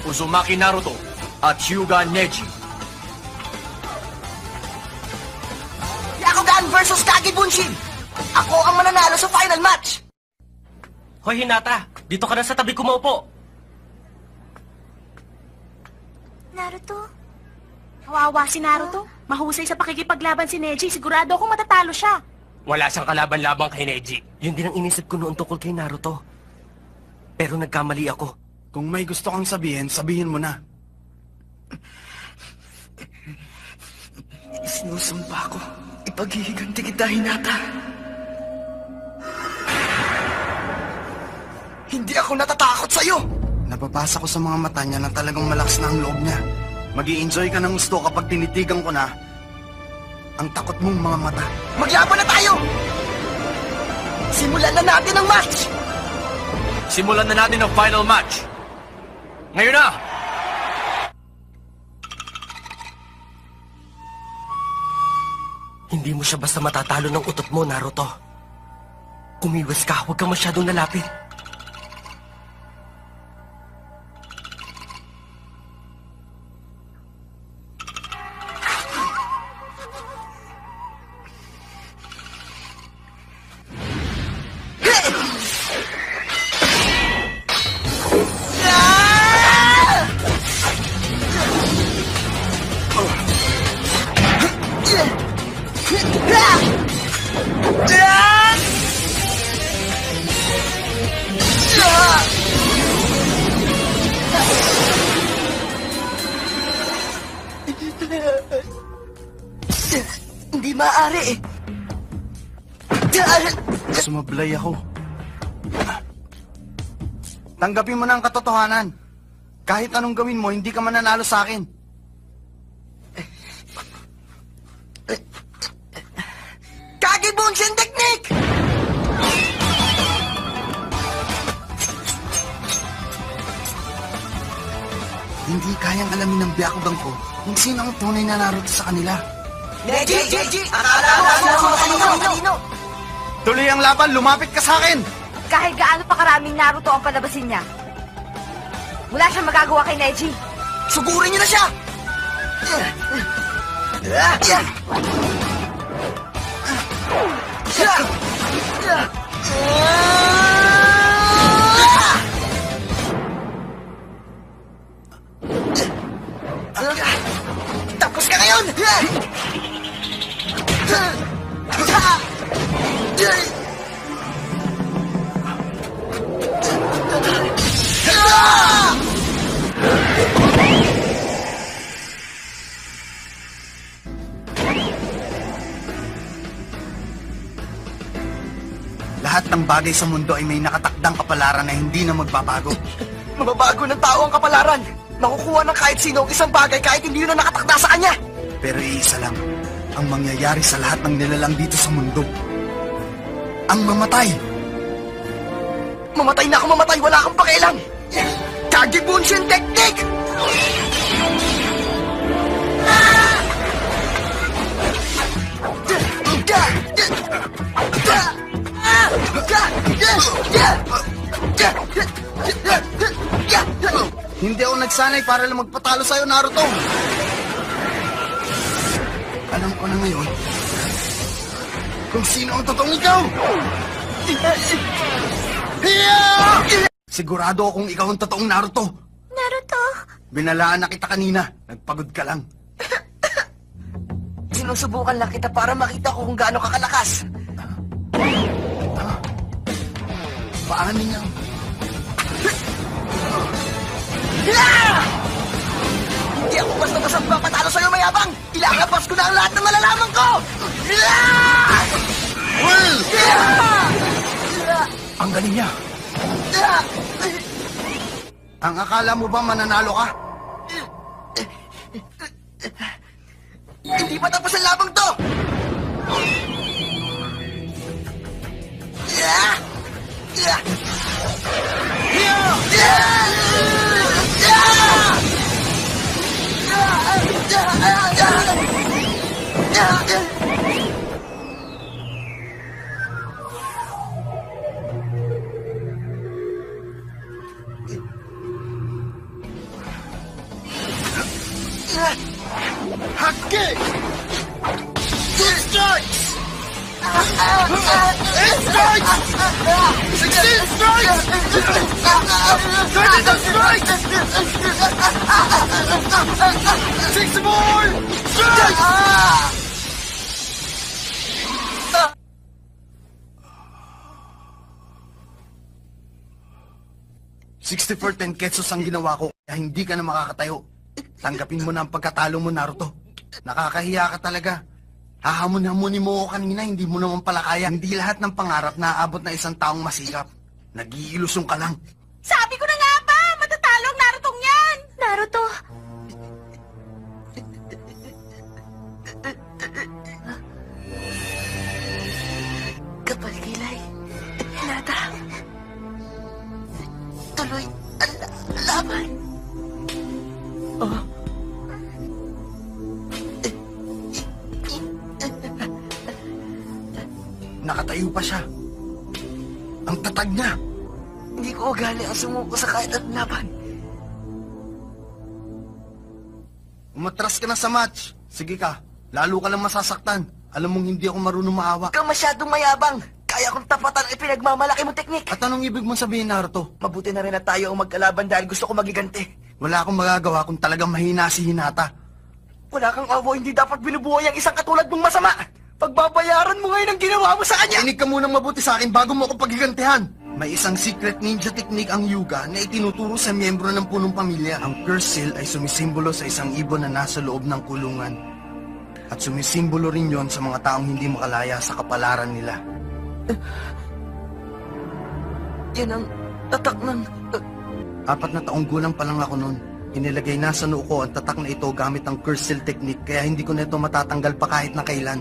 Uzumaki Naruto at Hyuga Neji. Byakugan versus Kage Bunshin! Ako ang mananalo sa final match! Hoy, Hinata! Dito ka na sa tabi ko maupo! Naruto? Kawawa si Naruto. Mahusay sa pakikipaglaban si Neji. Sigurado akong matatalo siya. Wala siyang kalaban-labang kay Neji. Yun din ang inisip ko noon tungkol kay Naruto. Pero nagkamali ako. Kung may gusto kang sabihin, sabihin mo na. Sinusumpa ko. Ipaghihiganti kita, Hinata. Hindi ako natatakot sa'yo! Napapasa ko sa mga mata niya na talagang malakas na ang loob niya. Mag-i-enjoy ka ng gusto kapag tinitigan ko na ang takot mong mga mata. Maglaban na tayo! Simulan na natin ang match! Simulan na natin ang final match. Ngayon na! Hindi mo siya basta matatalo ng utot mo, Naruto. Kumiwas ka, huwag kang masyadong lalapit. Hindi maaari eh. Sumablay ako. Tanggapin mo na ang katotohanan. Kahit anong gawin mo, hindi ka mananalo sa akin. Kage Bunshin technique! Hindi kayang alamin ng Byakugan ko kung sino ang tunay na Naruto sa kanila. Neji! Akala mo ang kanino! Tuloy ang laban, lumapit ka sa akin! Kahit gaano pa karaming Naruto ang palabasin niya, wala siyang magagawa kay Neji. Sugurin niyo na siya! Tapos ka ngayon! Lahat ng bagay sa mundo ay may nakatakdang kapalaran na hindi na magbabago. Mababago ng tao ang kapalaran. Nakukuha ng kahit sino ang isang bagay kahit hindi na nakatakda sa kanya. Pero iisa lang ang mangyayari sa lahat ng nilalang dito sa mundo. Ang mamatay. Mamatay na ako mamatay, wala akong pakialam. Kage Bunshin technique! Hindi ako nagsanay para lang magpatalo sa'yo, Naruto. Alam ko na ngayon kung sino ang totoong ikaw. Sigurado akong ikaw ang totoong Naruto. Naruto? Binalaan na kita kanina. Nagpagod ka lang. Sinusubukan lang kita para makita ko kung gaano kakalakas. Paano niya? Hindi ako basta-basta magpapatalo sa'yo, mayabang! Ilalabas ko na ang lahat ng malalaman ko! Will! Ang galing niya. Ang akala mo ba mananalo ka? Hindi pa tapos ang labang to! Hake! Two strikes! Eight strikes! 16 strikes! 32 strikes! 6 more strikes! 64 tenketsos ang ginawa ko, kaya hindi ka na makakatayo. Tanggapin mo na ang pagkatalo mo, Naruto. Nakakahiya ka talaga. Hahamon-hamonin mo ko kanina, hindi mo naman pala kaya. Hindi lahat ng pangarap naaabot na isang taong masikap. Nag-iilusong ka lang. Sabi ko na nga ba, matatalo ang Narutong yan! Naruto! Kapal kilay. Hinata. Tuloy ang laban. Nakatayo pa siya. Ang tatag niya. Hindi ko ugali ang sumuko sa kahit at laban. Umatras ka na sa match. Sige ka, lalo ka lang masasaktan. Alam mong hindi ako marunong maawa. Ikaw masyadong mayabang. Kaya kong tapatan ang pinagmamalaki mong teknik. At anong ibig mong sabihin, Naruto? Mabuti na rin na tayo ang magkalaban dahil gusto ko magiganti. Wala akong magagawa kung talagang mahina si Hinata. Wala kang awa, hindi dapat binubuhay ang isang katulad mong masama. Pagbabayaran mo ngayon ang ginawa mo sa kanya. Inig ka munang mabuti sa akin bago mo ako pagigantihan. May isang secret ninja technique ang Hyuga na itinuturo sa miyembro ng punong pamilya. Ang curse seal ay sumisimbolo sa isang ibon na nasa loob ng kulungan. At sumisimbolo rin yon sa mga taong hindi makalaya sa kapalaran nila. Yan ang tatak ng... 4 na taong gulang pa lang ako noon. Inilagay na sa noo ko ang tatak na ito gamit ang curse seal technique kaya hindi ko na ito matatanggal pa kahit na kailan.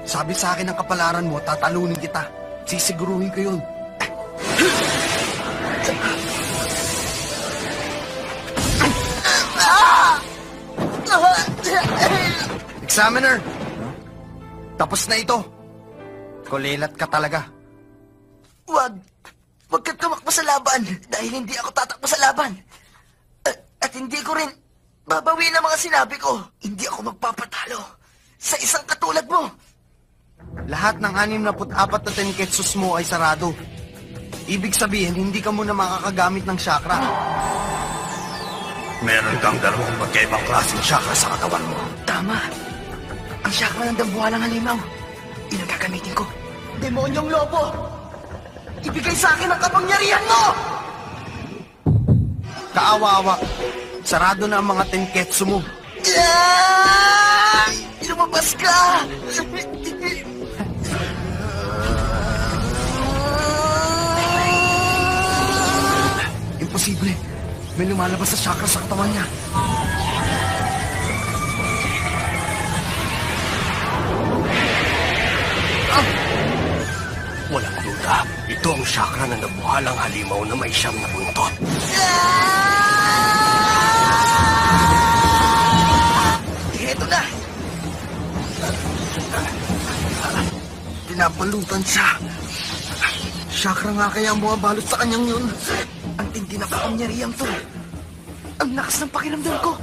Sabi sa akin ng kapalaran mo, tatalunin kita. Sisiguruhin ko yun. Examiner! Tapos na ito. Kulilat ka talaga. Wag kang tumakbo sa laban dahil hindi ako tatakbo sa laban. At hindi ko rin babawiin ang mga sinabi ko. Hindi ako magpapatalo sa isang katulad mo. Lahat ng 64 na tenketsus mo ay sarado. Ibig sabihin, hindi ka muna makakagamit ng chakra. Meron kang dalawang magkaibang klaseng chakra sa katawan mo. Tama. Ang chakra ng dambuhalang halimaw. Ilang gagamitin ko. Demonyong lobo! Ibigay sa akin ang kapangyarihan mo! Kaawa-awa. Sarado na ang mga tenketsu mo. Lumabas ka! Imposible. May lumalabas sa chakra sa katawan niya. Walang duda, ito ang chakra ng nabuhalang halimaw na may siyam na buntot. Ito na! Pinapalutan siya. Chakra nga kaya ang bumabalot sa kanyang yun. Ang tindi na kapangyarihan to. Ang lakas ng pakiramdam ko.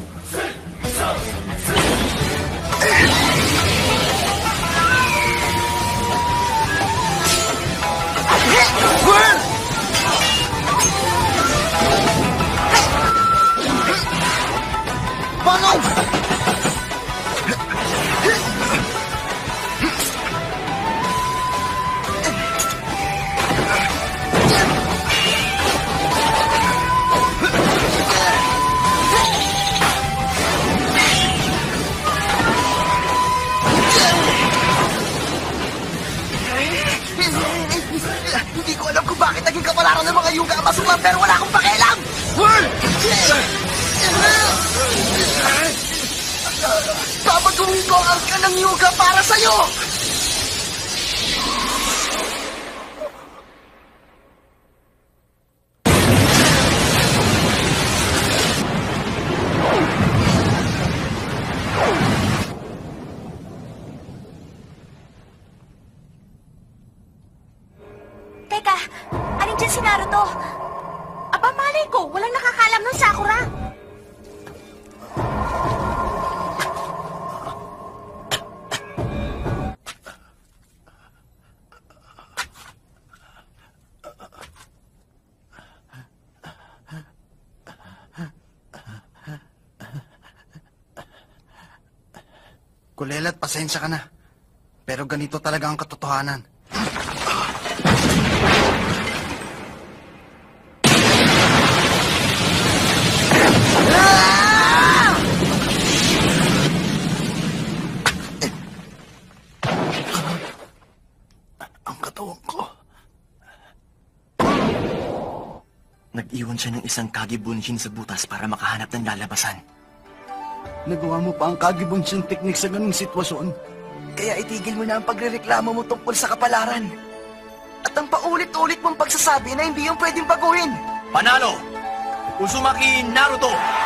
Paano? Hindi ko alam kung bakit naging kapalaran ng mga Hyuga ang masuklam pero wala akong pakialam! Babaguhin ko ang arka ng Hyuga para sa'yo! Teka, alin dyan si Naruto? Aba, malay ko, walang nakakalam ng Sakura. Kulelat, pasensya ka na. Pero ganito talaga ang katotohanan. Ang katawan ko. Nag-iwan siya ng isang Kage-Bunshin sa butas para makahanap ng lalabasan. Nagawa mo pa ang Kage-Bunshin technique sa ganung sitwasyon. Kaya itigil mo na ang pagrereklamo mo tungkol sa kapalaran. At ang paulit-ulit mong pagsasabi na hindi yung pwedeng baguhin. Panalo! Uzumaki Naruto!